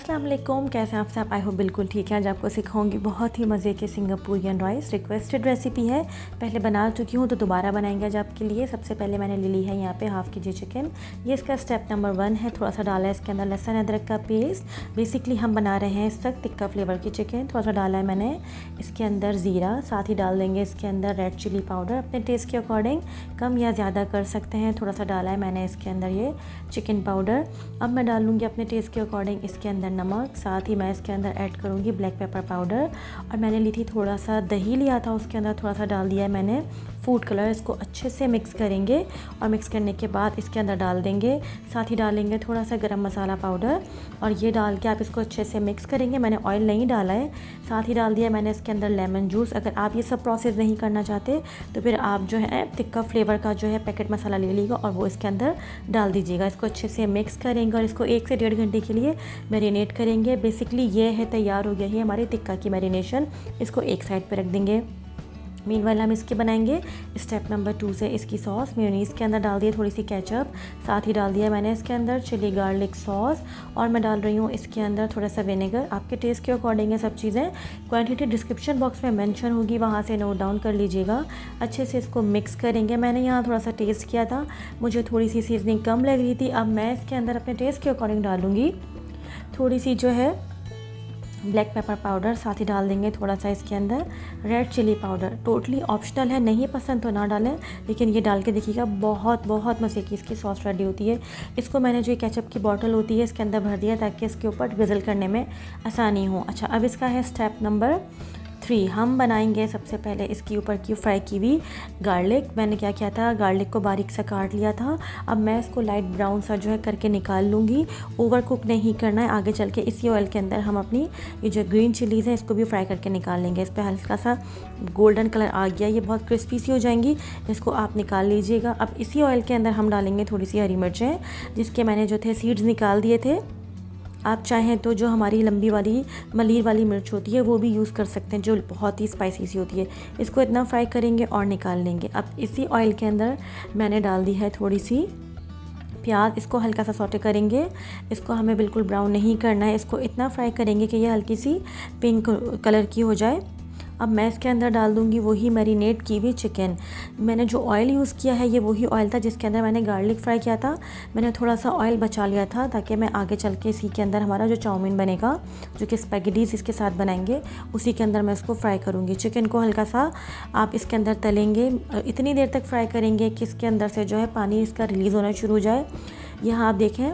अस्सलाम वालेकुम, कैसे हैं आप सब। आई होप बिल्कुल ठीक है। आज आपको सिखाऊंगी बहुत ही मज़े के सिंगापुरियन राइस। रिक्वेस्टेड रेसिपी है, पहले बना चुकी हूँ तो दोबारा बनाएंगे आज आपके लिए। सबसे पहले मैंने ले ली है यहाँ पे हाफ़ केजी चिकन। ये इसका स्टेप नंबर 1 है। थोड़ा सा डाला है इसके अंदर लहसुन अदरक का पेस्ट। बेसिकली हम बना रहे हैं इस वक्त टिक्का फ्लेवर की चिकन। थोड़ा सा डाला है मैंने इसके अंदर ज़ीरा, साथ ही डाल देंगे इसके अंदर रेड चिली पाउडर अपने टेस्ट के अकॉर्डिंग, कम या ज़्यादा कर सकते हैं। थोड़ा सा डाला है मैंने इसके अंदर ये चिकन पाउडर। अब मैं डालूँगी अपने टेस्ट के अकॉर्डिंग इसके अंदर नमक, साथ ही मैं इसके अंदर ऐड करूँगी ब्लैक पेपर पाउडर। और मैंने ली थी थोड़ा सा दही लिया था, उसके अंदर थोड़ा सा डाल दिया है मैंने फूड कलर। इसको अच्छे से मिक्स करेंगे और मिक्स करने के बाद इसके अंदर डाल देंगे, साथ ही डालेंगे थोड़ा सा गरम मसाला पाउडर। और ये डाल के आप इसको अच्छे से मिक्स करेंगे। मैंने ऑयल नहीं डाला है। साथ ही डाल दिया मैंने इसके अंदर लेमन जूस। अगर आप ये सब प्रोसेस नहीं करना चाहते तो फिर आप जो है टिक्का फ्लेवर का जो है पैकेट मसाला ले लीजिएगा और वो इसके अंदर डाल दीजिएगा। इसको अच्छे से मिक्स करेंगे और इसको 1 से 1.5 घंटे के लिए मैरिनेट करेंगे। बेसिकली ये है, तैयार हो गया है हमारे टिक्का की मैरिनेशन। इसको एक साइड पे रख देंगे। मीनवाइल हम इसके बनाएंगे स्टेप नंबर 2 से इसकी सॉस। मेयोनीज़ के अंदर डाल दिया थोड़ी सी केचप, साथ ही डाल दिया मैंने इसके अंदर चिली गार्लिक सॉस। और मैं डाल रही हूँ इसके अंदर थोड़ा सा विनेगर। आपके टेस्ट के अकॉर्डिंग है सब चीज़ें। क्वांटिटी डिस्क्रिप्शन बॉक्स में मेंशन होगी, वहाँ से नोट डाउन कर लीजिएगा। अच्छे से इसको मिक्स करेंगे। मैंने यहाँ थोड़ा सा टेस्ट किया था, मुझे थोड़ी सी सीजनिंग कम लग रही थी। अब मैं इसके अंदर अपने टेस्ट के अकॉर्डिंग डालूँगी थोड़ी सी जो है ब्लैक पेपर पाउडर, साथ ही डाल देंगे थोड़ा सा इसके अंदर red chilli powder. Totally optional है, नहीं पसंद तो ना डालें, लेकिन ये डाल के देखिएगा बहुत बहुत मज़े की इसकी सॉस रेडी होती है। इसको मैंने जो केचप की बॉटल होती है इसके अंदर भर दिया ताकि इसके ऊपर ड्रिजल करने में आसानी हो। अच्छा, अब इसका है स्टेप नंबर 3। हम बनाएंगे सबसे पहले इसके ऊपर की फ्राई की हुई गार्लिक। मैंने क्या किया था, गार्लिक को बारीक सा काट लिया था। अब मैं इसको लाइट ब्राउन सा जो है करके निकाल लूँगी। ओवर कुक नहीं करना है। आगे चल के इसी ऑयल के अंदर हम अपनी ये जो ग्रीन चिलीज़ हैं इसको भी फ्राई करके निकाल लेंगे। इस पर हल्का सा गोल्डन कलर आ गया, ये बहुत क्रिस्पी सी हो जाएंगी, इसको आप निकाल लीजिएगा। अब इसी ऑयल के अंदर हम डालेंगे थोड़ी सी हरी मिर्चें, जिसके मैंने जो थे सीड्स निकाल दिए थे। आप चाहें तो जो हमारी लंबी वाली मलीर वाली मिर्च होती है वो भी यूज़ कर सकते हैं, जो बहुत ही स्पाइसी सी होती है। इसको इतना फ्राई करेंगे और निकाल लेंगे। अब इसी ऑयल के अंदर मैंने डाल दी है थोड़ी सी प्याज। इसको हल्का सा सौटे करेंगे। इसको हमें बिल्कुल ब्राउन नहीं करना है, इसको इतना फ्राई करेंगे कि ये हल्की सी पिंक कलर की हो जाए। अब मैं इसके अंदर डाल दूँगी वही मैरिनेट की हुई चिकन। मैंने जो ऑयल यूज़ किया है ये वही ऑयल था जिसके अंदर मैंने गार्लिक फ्राई किया था। मैंने थोड़ा सा ऑयल बचा लिया था ताकि मैं आगे चल के इसी के अंदर हमारा जो चाउमीन बनेगा, जो कि स्पैगेटीज़ इसके साथ बनाएंगे, उसी के अंदर मैं इसको फ्राई करूँगी। चिकन को हल्का सा आप इसके अंदर तलेंगे, इतनी देर तक फ्राई करेंगे कि इसके अंदर से जो है पानी इसका रिलीज़ होना शुरू हो जाए। यहाँ आप देखें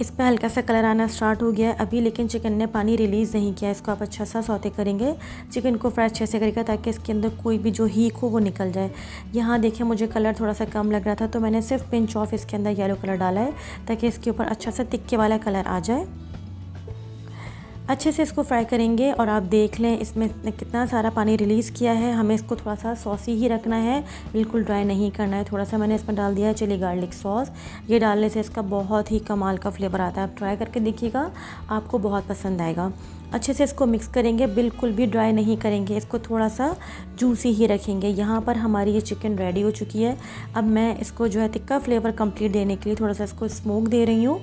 इस पर हल्का सा कलर आना स्टार्ट हो गया है अभी, लेकिन चिकन ने पानी रिलीज़ नहीं किया। इसको आप अच्छा सा सौते करेंगे। चिकन को फ्राई अच्छे से करेगा ताकि इसके अंदर कोई भी जो हीक हो वो निकल जाए। यहाँ देखिए मुझे कलर थोड़ा सा कम लग रहा था तो मैंने सिर्फ पिंच ऑफ इसके अंदर येलो कलर डाला है ताकि इसके ऊपर अच्छा सा तिक्के वाला कलर आ जाए। अच्छे से इसको फ्राई करेंगे और आप देख लें इसमें कितना सारा पानी रिलीज़ किया है। हमें इसको थोड़ा सा सॉसी ही रखना है, बिल्कुल ड्राई नहीं करना है। थोड़ा सा मैंने इसमें डाल दिया है चिली गार्लिक सॉस। ये डालने से इसका बहुत ही कमाल का फ्लेवर आता है। आप ट्राई करके देखिएगा, आपको बहुत पसंद आएगा। अच्छे से इसको मिक्स करेंगे, बिल्कुल भी ड्राई नहीं करेंगे, इसको थोड़ा सा जूसी ही रखेंगे। यहाँ पर हमारी ये चिकन रेडी हो चुकी है। अब मैं इसको जो है टिक्का फ्लेवर कंप्लीट देने के लिए थोड़ा सा इसको स्मोक दे रही हूँ।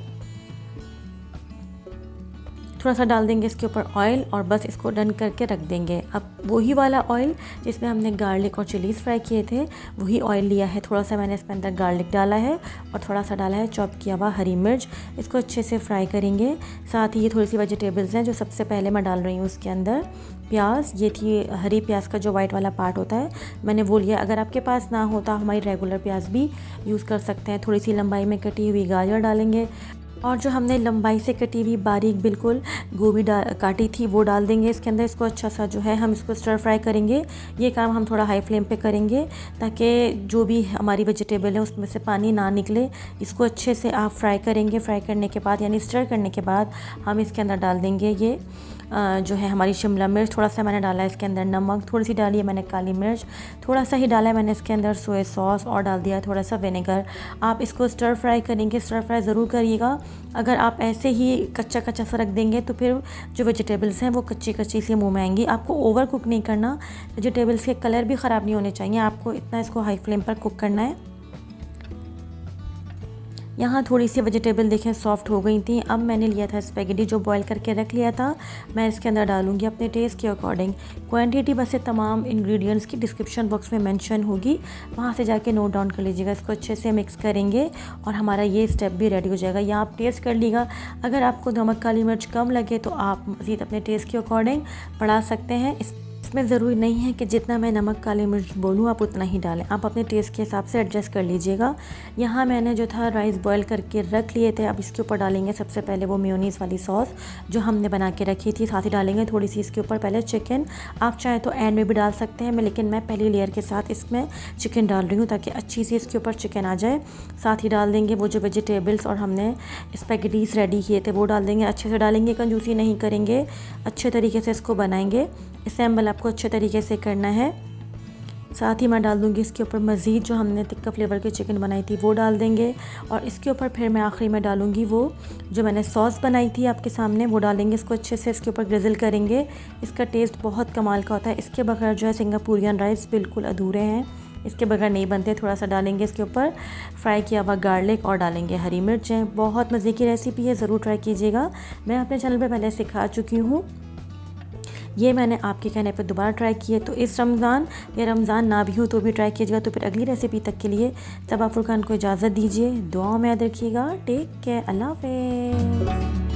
थोड़ा सा डाल देंगे इसके ऊपर ऑयल और बस इसको डन करके रख देंगे। अब वही वाला ऑयल जिसमें हमने गार्लिक और चिलीज़ फ्राई किए थे वही ऑयल लिया है। थोड़ा सा मैंने इसमें अंदर गार्लिक डाला है और थोड़ा सा डाला है चॉप किया हुआ हरी मिर्च। इसको अच्छे से फ्राई करेंगे। साथ ही ये थोड़ी सी वेजिटेबल्स हैं जो सबसे पहले मैं डाल रही हूँ उसके अंदर। प्याज, ये थी हरी प्याज का जो वाइट वाला पार्ट होता है, मैंने वो लिया। अगर आपके पास ना हो तो हमारी रेगुलर प्याज भी यूज़ कर सकते हैं। थोड़ी सी लंबाई में कटी हुई गाजर डालेंगे और जो हमने लंबाई से कटी हुई बारीक बिल्कुल गोभी काटी थी वो डाल देंगे इसके अंदर। इसको अच्छा सा जो है हम इसको स्टर फ्राई करेंगे। ये काम हम थोड़ा हाई फ्लेम पे करेंगे ताकि जो भी हमारी वेजिटेबल है उसमें से पानी ना निकले। इसको अच्छे से आप फ्राई करेंगे। फ्राई करने के बाद यानी स्टर करने के बाद हम इसके अंदर डाल देंगे ये जो है हमारी शिमला मिर्च। थोड़ा सा मैंने डाला है इसके अंदर नमक, थोड़ी सी डाली है मैंने काली मिर्च, थोड़ा सा ही डाला है मैंने इसके अंदर सोया सॉस और डाल दिया थोड़ा सा विनेगर। आप इसको स्टर फ्राई करेंगे, स्टर फ्राई ज़रूर करिएगा। अगर आप ऐसे ही कच्चा कच्चा सा रख देंगे तो फिर जो वेजिटेबल्स हैं वो कच्ची कच्ची सी मुँह में आएंगी। आपको ओवर कुक नहीं करना, वेजिटेबल्स के कलर भी ख़राब नहीं होने चाहिए। आपको इतना इसको हाई फ्लेम पर कुक करना है। यहाँ थोड़ी सी वेजिटेबल देखें सॉफ्ट हो गई थी। अब मैंने लिया था स्पेगेटी जो बॉईल करके रख लिया था, मैं इसके अंदर डालूँगी अपने टेस्ट के अकॉर्डिंग। क्वांटिटी बस ये तमाम इंग्रेडिएंट्स की डिस्क्रिप्शन बॉक्स में मेंशन होगी, वहाँ से जाके नोट डाउन कर लीजिएगा। इसको अच्छे से मिक्स करेंगे और हमारा ये स्टेप भी रेडी हो जाएगा। यहाँ आप टेस्ट कर लीजिएगा, अगर आपको नमक काली मिर्च कम लगे तो आप मज़ीद अपने टेस्ट के अकॉर्डिंग बढ़ा सकते हैं। इसमें ज़रूरी नहीं है कि जितना मैं नमक काली मिर्च बोलूँ आप उतना ही डालें, आप अपने टेस्ट के हिसाब से एडजस्ट कर लीजिएगा। यहाँ मैंने जो था राइस बॉईल करके रख लिए थे, अब इसके ऊपर डालेंगे सबसे पहले वो मेयोनीज़ वाली सॉस जो हमने बना के रखी थी। साथ ही डालेंगे थोड़ी सी इसके ऊपर पहले चिकन, आप चाहें तो एंड में भी डाल सकते हैं, लेकिन मैं पहली लेयर के साथ इसमें चिकन डाल रही हूँ ताकि अच्छी सी इसके ऊपर चिकन आ जाए। साथ ही डाल देंगे वो जो वेजिटेबल्स और हमने स्पैगेटीज़ रेडी किए थे वो डाल देंगे। अच्छे से डालेंगे, कंजूसी नहीं करेंगे, अच्छे तरीके से इसको बनाएंगे। असेंबल आपको अच्छे तरीके से करना है। साथ ही मैं डाल दूँगी इसके ऊपर मज़ीद जो हमने तिक्का फ्लेवर की चिकन बनाई थी वो डाल देंगे, और इसके ऊपर फिर मैं आखिरी में डालूँगी वो जो मैंने सॉस बनाई थी आपके सामने, वो डालेंगे। इसको अच्छे से इसके ऊपर ग्रिज़ल करेंगे। इसका टेस्ट बहुत कमाल का होता है, इसके बगैर जो है सिंगापुरियन राइस बिल्कुल अधूरे हैं, इसके बगैर नहीं बनते। थोड़ा सा डालेंगे इसके ऊपर फ्राई किया हुआ गार्लिक और डालेंगे हरी मिर्चें। बहुत मज़े की रेसिपी है, ज़रूर ट्राई कीजिएगा। मैं अपने चैनल पे पहले सिखा चुकी हूँ, ये मैंने आपके कहने पर दोबारा ट्राई किए, तो इस रमज़ान या रमज़ान ना भी हो तो भी ट्राई कीजिएगा। तो फिर अगली रेसिपी तक के लिए तब फुरकान को इजाज़त दीजिए, दुआओं में याद रखिएगा। टेक केयर, अल्लाह हाफ़िज़।